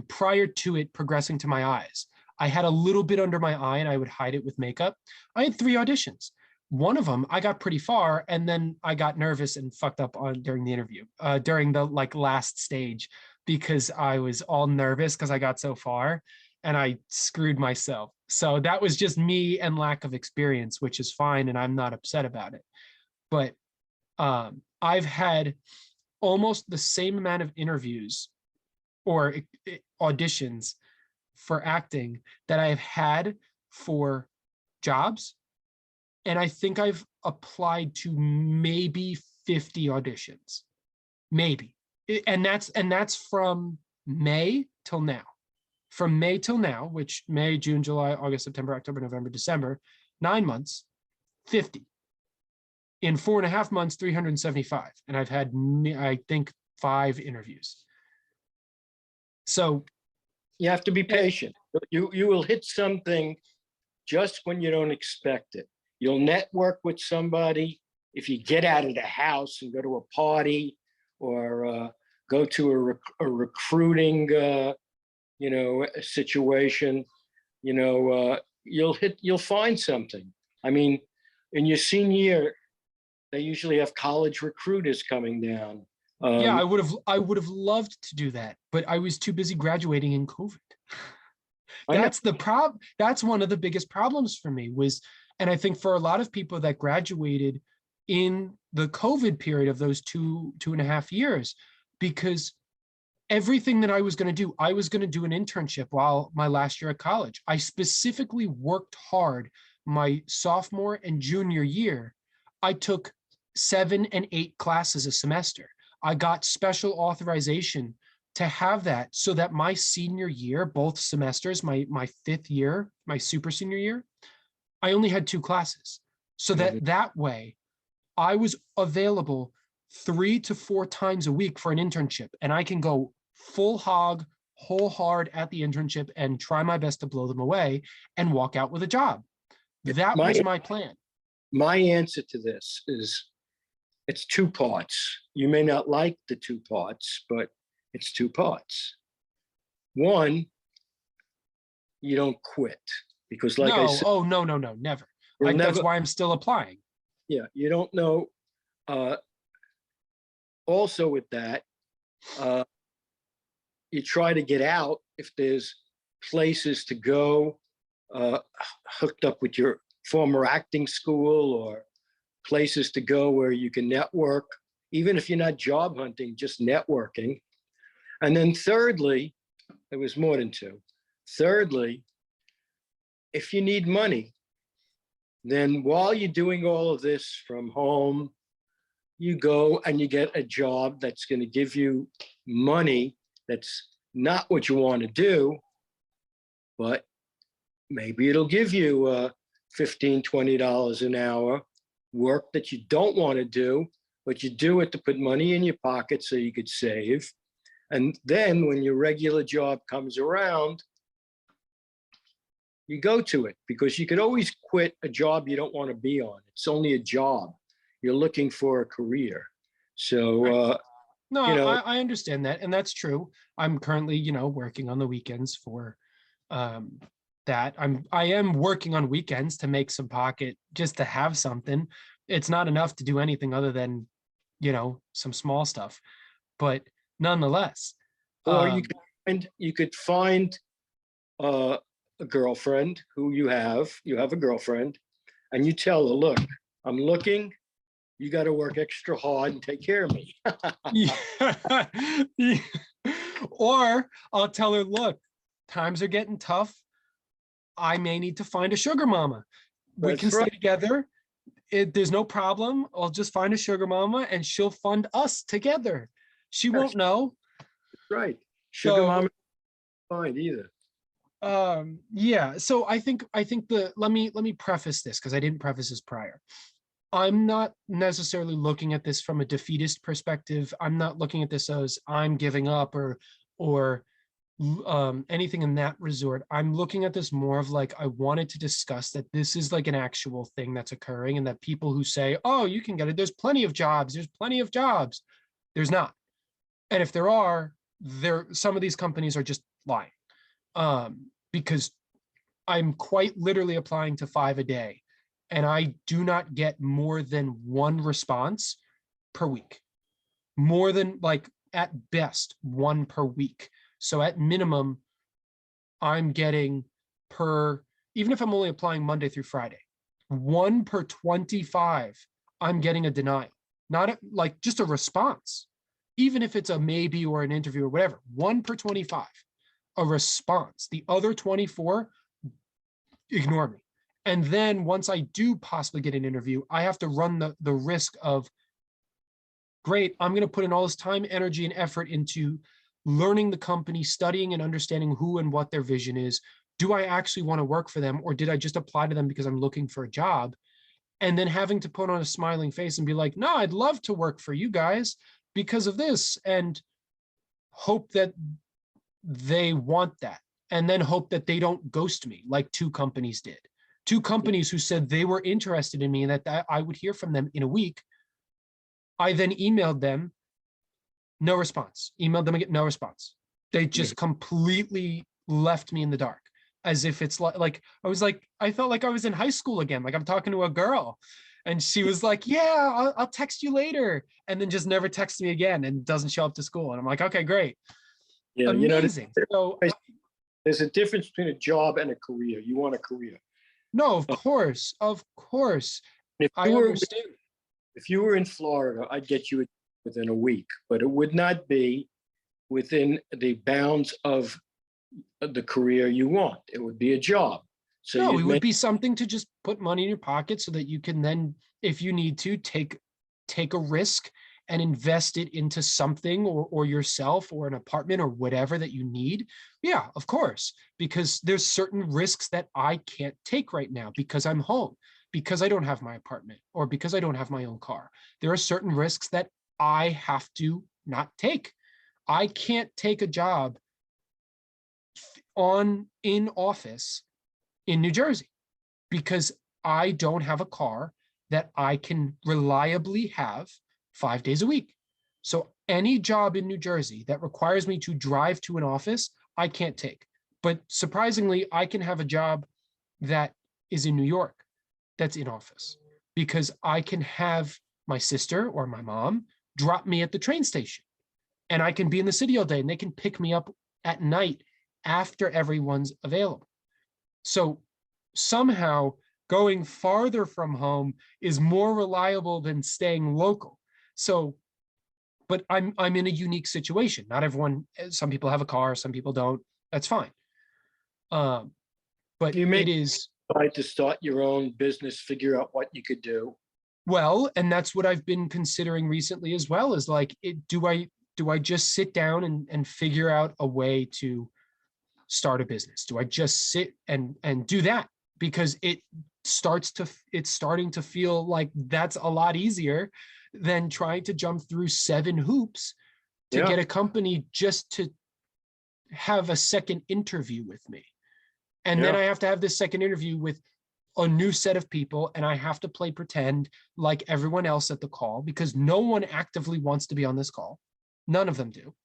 prior to it progressing to my eyes. I had a little bit under my eye and I would hide it with makeup. I had 3 auditions. One of them, I got pretty far and then I got nervous and fucked up during the interview, during the last stage, because I was all nervous because I got so far and I screwed myself. So that was just me and lack of experience, which is fine. And I'm not upset about it. But I've had almost the same amount of interviews or auditions for acting that I've had for jobs. And I think I've applied to maybe 50 auditions, maybe. And that's from May till now, from May till now, which May, June, July, August, September, October, November, December, 9 months, 50. In 4.5 months, 375. And I've had, I think, 5 interviews. So You have to be patient. You will hit something just when you don't expect it. You'll network with somebody if you get out of the house and go to a party or go to a recruiting situation. You'll find something. I mean, in your senior year, they usually have college recruiters coming down. yeah, I would have loved to do that, but I was too busy graduating in COVID. That's the problem. That's one of the biggest problems for me was, and I think for a lot of people that graduated in the COVID period of those 2.5 years, because everything that I was going to do, I was going to do an internship while my last year at college. I specifically worked hard my sophomore and junior year. I took 7 and 8 classes a semester. I got special authorization to have that so that my senior year, both semesters, my 5th year, my super senior year, I only had 2 classes. So that way I was available 3 to 4 times a week for an internship, and I can go full hog, whole hard at the internship and try my best to blow them away and walk out with a job. That was my plan. My answer to this is it's 2 parts. You may not like the 2 parts, but it's 2 parts. One, you don't quit because like I said, no, never. Never. That's why I'm still applying. Yeah, you don't know. Also with that, you try to get out if there's places to go, hooked up with your former acting school or places to go where you can network, even if you're not job hunting, just networking. And then thirdly, it was more than 2. Thirdly, if you need money, then while you're doing all of this from home, you go and you get a job that's going to give you money that's not what you want to do, but maybe it'll give you $15, $20 an hour, work that you don't want to do, but you do it to put money in your pocket so you could save. And then when your regular job comes around, you go to it, because you could always quit a job you don't want to be on. It's only a job. You're looking for a career. So, no, I understand that. And that's true. I'm currently, working on the weekends for that. I am working on weekends to make some pocket, just to have something. It's not enough to do anything other than, some small stuff, but nonetheless. Or you could find a girlfriend who you have a girlfriend, and you tell her, look, I'm looking, you got to work extra hard and take care of me. Yeah. Or I'll tell her, look, times are getting tough. I may need to find a sugar mama. We can stay together. There's no problem. I'll just find a sugar mama and she'll fund us together. She won't know. Right. Sugar mama fine either. Yeah. So I think let me preface this, because I didn't preface this prior. I'm not necessarily looking at this from a defeatist perspective. I'm not looking at this as I'm giving up or anything in that resort. I'm looking at this more of like, I wanted to discuss that this is like an actual thing that's occurring, and that people who say, oh, you can get it, there's plenty of jobs, there's not. And if there are, some of these companies are just lying, because I'm quite literally applying to 5 a day, and I do not get more than 1 response per week, more than, like, at best 1 per week. So at minimum, I'm getting even if I'm only applying Monday through Friday, 1 per 25, I'm getting a denial, not like just a response. Even if it's a maybe or an interview or whatever, 1 per 25, a response. The other 24, ignore me. And then once I do possibly get an interview, I have to run the risk of, great, I'm going to put in all this time, energy, and effort into learning the company, studying and understanding who and what their vision is. Do I actually want to work for them, or did I just apply to them because I'm looking for a job? And then having to put on a smiling face and be like, no, I'd love to work for you guys because of this, and hope that they want that, and then hope that they don't ghost me like two companies did. Two companies who said they were interested in me and that I would hear from them in a week. I then emailed them, no response. Emailed them again, no response. They just completely left me in the dark, as if it's like I was like, I felt like I was in high school again. Like I'm talking to a girl, and she was like, "Yeah, I'll text you later," and then just never texts me again and doesn't show up to school. And I'm like, "Okay, great, Yeah, you know, amazing." So there's a difference between a job and a career. You want a career. no, of course, If I you were understand. if you were in Florida, I'd get you within a week, but it would not be within the bounds of the career you want. It would be a job. So No, it you'd would make, be something to just put money in your pocket so that you can then, if you need to, take a risk and invest it into something, or yourself or an apartment or whatever that you need. Yeah, of course, because there's certain risks that I can't take right now because I'm home, because I don't have my apartment, or because I don't have my own car. There are certain risks that I have to not take. I can't take a job in office in New Jersey because I don't have a car that I can reliably have 5 days a week. So any job in New Jersey that requires me to drive to an office, I can't take. But surprisingly, I can have a job that is in New York that's in office, because I can have my sister or my mom drop me at the train station, and I can be in the city all day, and they can pick me up at night after everyone's available. So somehow going farther from home is more reliable than staying local. So, but I'm in a unique situation. Not everyone, some people have a car, some people don't. That's fine. Um, but you it make is, try to start your own business, figure out what you could do. well, and that's what I've been considering recently as well, is like, do I just sit down and figure out a way to start a business? Do I just sit and do that? Because it's starting to feel like that's a lot easier than trying to jump through 7 hoops to Yeah. get a company just to have a second interview with me. And then Yeah. I have to have this second interview with a new set of people, and I have to play pretend like everyone else at the call, because no one actively wants to be on this call. None of them do.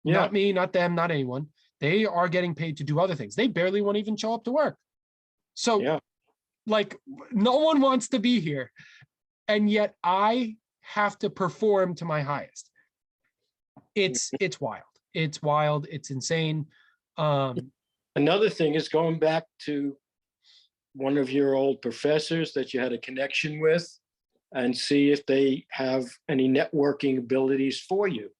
Yeah. Not me, not them, not anyone. They are getting paid to do other things. They barely want to even show up to work. So, Yeah. like, no one wants to be here. And yet I have to perform to my highest. It's wild. It's wild. It's insane. Another thing is going back to one of your old professors that you had a connection with and see if they have any networking abilities for you.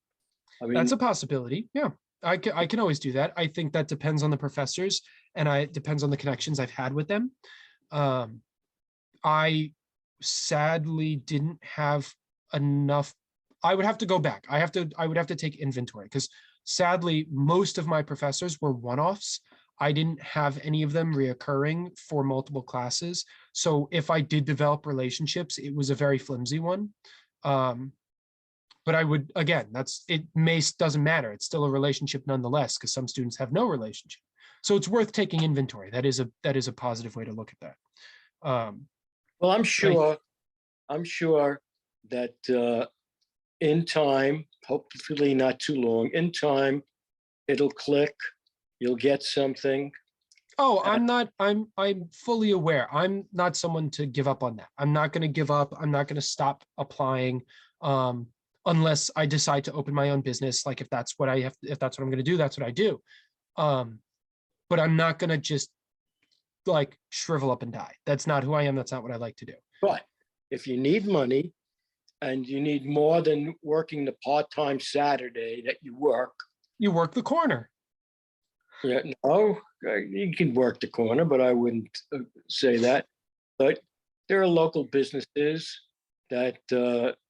I mean, That's a possibility. Yeah. I can always do that. I think that depends on the professors, and it depends on the connections I've had with them. I sadly didn't have enough. I would have to go back. I would have to take inventory, because sadly, most of my professors were one-offs. I didn't have any of them reoccurring for multiple classes. So if I did develop relationships, it was a very flimsy one. But I would, again, doesn't matter. It's still a relationship nonetheless, because some students have no relationship. So it's worth taking inventory. That is a positive way to look at that. well, I'm I sure that in time, hopefully not too long, in time, it'll click. You'll get something. Oh, I'm fully aware. I'm not someone to give up on that. I'm not going to give up. I'm not going to stop applying, unless I decide to open my own business. Like, if that's what I'm going to do, that's what I do. But I'm not going to just like shrivel up and die. That's not who I am. That's not what I like to do. But if you need money and you need more than working the part-time Saturday that you work, You work the corner. yeah, no, you can work the corner, but I wouldn't say that. But there are local businesses that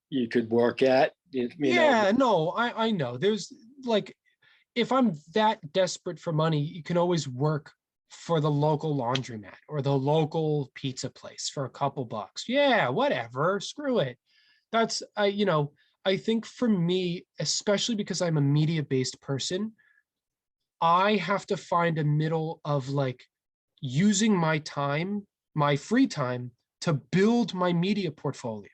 you could work at. You know, Yeah, no, I know. There's like, if I'm that desperate for money, you can always work for the local laundromat or the local pizza place for a couple bucks. Yeah, whatever, screw it. That's I think for me, especially because I'm a media-based person, I have to find a middle of like using my time, my free time to build my media portfolio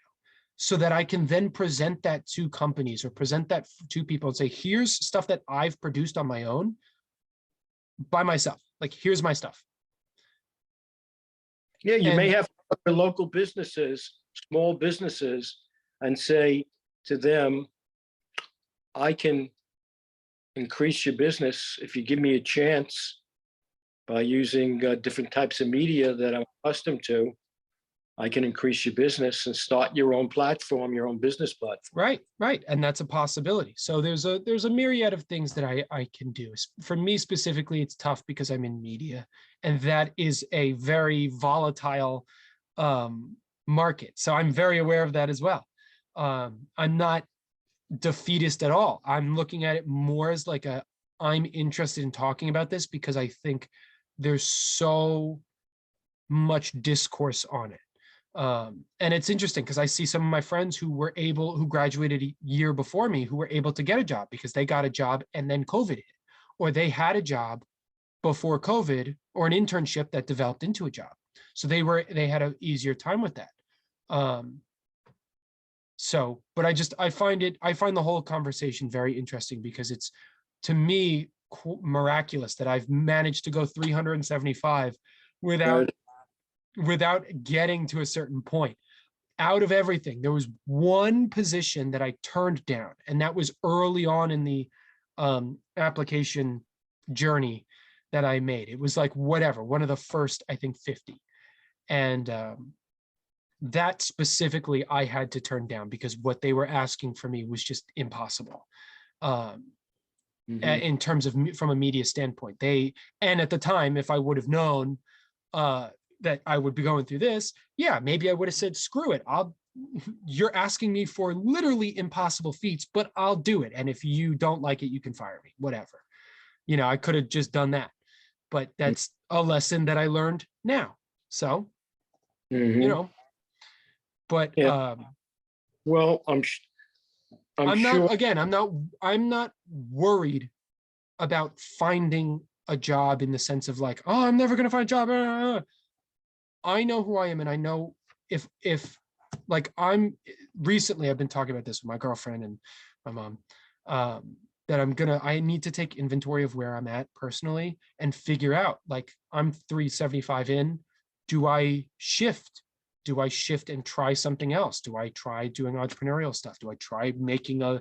so that I can then present that to companies or present that to people and say, here's stuff that I've produced on my own by myself. Like, here's my stuff. Yeah, you may And have local businesses, small businesses, and say to them, I can increase your business if you give me a chance by using different types of media that I'm accustomed to. I can increase your business and start your own platform, your own business platform. right. And that's a possibility. So there's a myriad of things that I can do. For me specifically, it's tough because I'm in media, and that is a very volatile market. So I'm very aware of that as well. I'm not defeatist at all. I'm looking at it more as like I'm interested in talking about this because I think there's so much discourse on it. And it's interesting because I see some of my friends who graduated a year before me, who were able to get a job because they got a job and then COVID hit, or they had a job before COVID or an internship that developed into a job. So they had an easier time with that. But I find the whole conversation very interesting because it's, to me, miraculous that I've managed to go 375 without getting to a certain point. Out of everything, there was one position that I turned down, and that was early on in the application journey that I made. It was like whatever, one of the first, I think, 50. And that specifically I had to turn down because what they were asking for me was just impossible. In terms of from a media standpoint, and at the time, if I would have known that I would be going through this, yeah, maybe I would have said, screw it. You're asking me for literally impossible feats, but I'll do it. And if you don't like it, you can fire me, whatever. I could have just done that, but that's a lesson that I learned now. So, but yeah. Well, I'm sure. I'm not worried about finding a job in the sense of like, oh, I'm never going to find a job. I know who I am, and I know if like I've been talking about this with my girlfriend and my mom, that I need to take inventory of where I'm at personally and figure out, like, I'm 375 in. Do I shift? Do I shift and try something else? Do I try doing entrepreneurial stuff? Do I try making a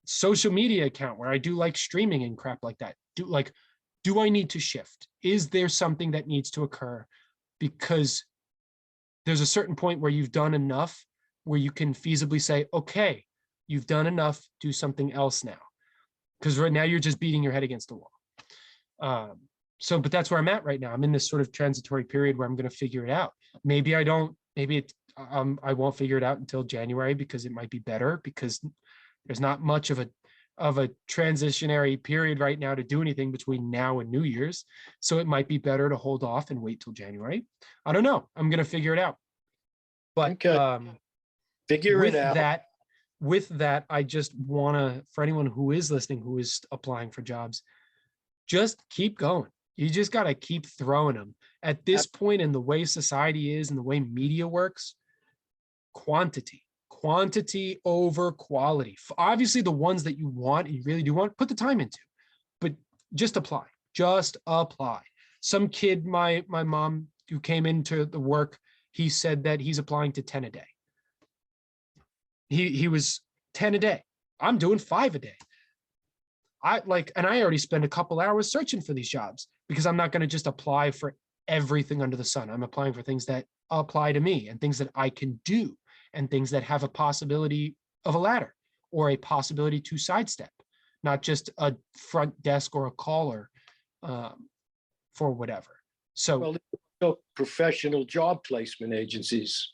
social media account where I do like streaming and crap like that? Do I need to shift? Is there something that needs to occur? Because there's a certain point where you've done enough where you can feasibly say, okay, you've done enough, do something else now. Because right now you're just beating your head against the wall. But that's where I'm at right now. I'm in this sort of transitory period where I'm going to figure it out. Maybe I won't figure it out until January because it might be better, because there's not much of a transitionary period right now to do anything between now and New Year's. So it might be better to hold off and wait till January. I don't know. I'm going to figure it out. But figure it out. With that, I just want to, for anyone who is listening, who is applying for jobs, just keep going. You just got to keep throwing them. At this point, in the way society is and the way media works, quantity over quality. Obviously, the ones that you want, you really do want, put the time into, but just apply. Some kid, my mom, who came into the work, he said that he's applying to 10 a day. He was 10 a day. I'm doing 5 a day. I already spend a couple hours searching for these jobs because I'm not going to just apply for everything under the sun. I'm applying for things that apply to me and things that I can do and things that have a possibility of a ladder or a possibility to sidestep, not just a front desk or a caller for whatever. So, professional job placement agencies.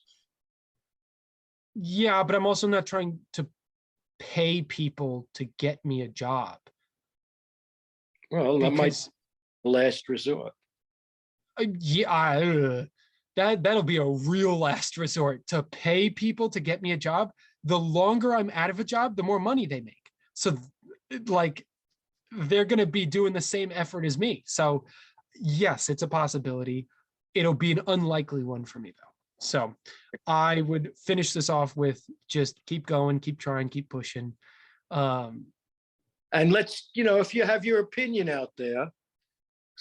Yeah, but I'm also not trying to pay people to get me a job. Well, that might because be the last resort. that'll be a real last resort to pay people to get me a job. The longer I'm out of a job, the more money they make. So like they're going to be doing the same effort as me. So yes, it's a possibility. It'll be an unlikely one for me though. So I would finish this off with just keep going, keep trying, keep pushing. And let's, if you have your opinion out there,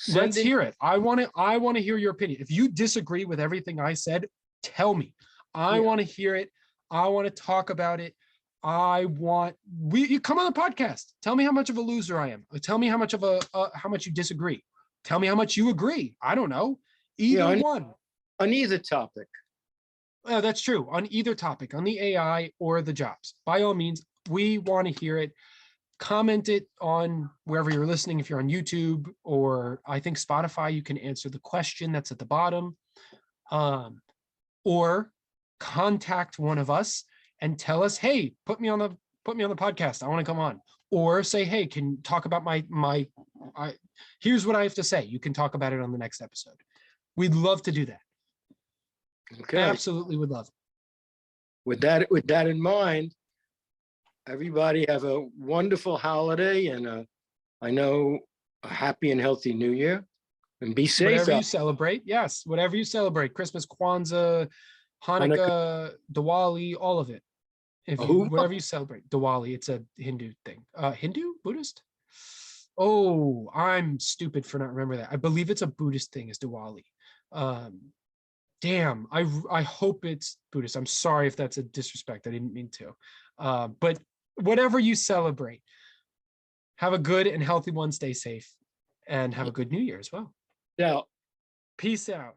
Let's hear it. I want to hear your opinion. If you disagree with everything I said, tell me. I want to hear it. I want to talk about it. You come on the podcast. Tell me how much of a loser I am. Tell me how much you disagree. Tell me how much you agree. I don't know. Either one. On either topic. That's true. On either topic, on the AI or the jobs. By all means, we want to hear it. Comment it on wherever you're listening. If you're on YouTube or I think Spotify, you can answer the question that's at the bottom, or contact one of us and tell us, hey, put me on the podcast. I want to come on. Or say, hey, can talk about here's what I have to say. You can talk about it on the next episode. We'd love to do that. Okay. Absolutely would love it. With that in mind, everybody have a wonderful holiday and I know a happy and healthy New Year, and be safe. Whatever you celebrate, yes, whatever you celebrate, Christmas, Kwanzaa, Hanukkah, Diwali, all of it. Whatever you celebrate, Diwali, it's a Hindu thing. Hindu, Buddhist? Oh, I'm stupid for not remembering that. I believe it's a Buddhist thing, is Diwali. Damn, I hope it's Buddhist. I'm sorry if that's a disrespect. I didn't mean to. But whatever you celebrate, have a good and healthy one. Stay safe and have a good New Year as well. Yeah. Peace out.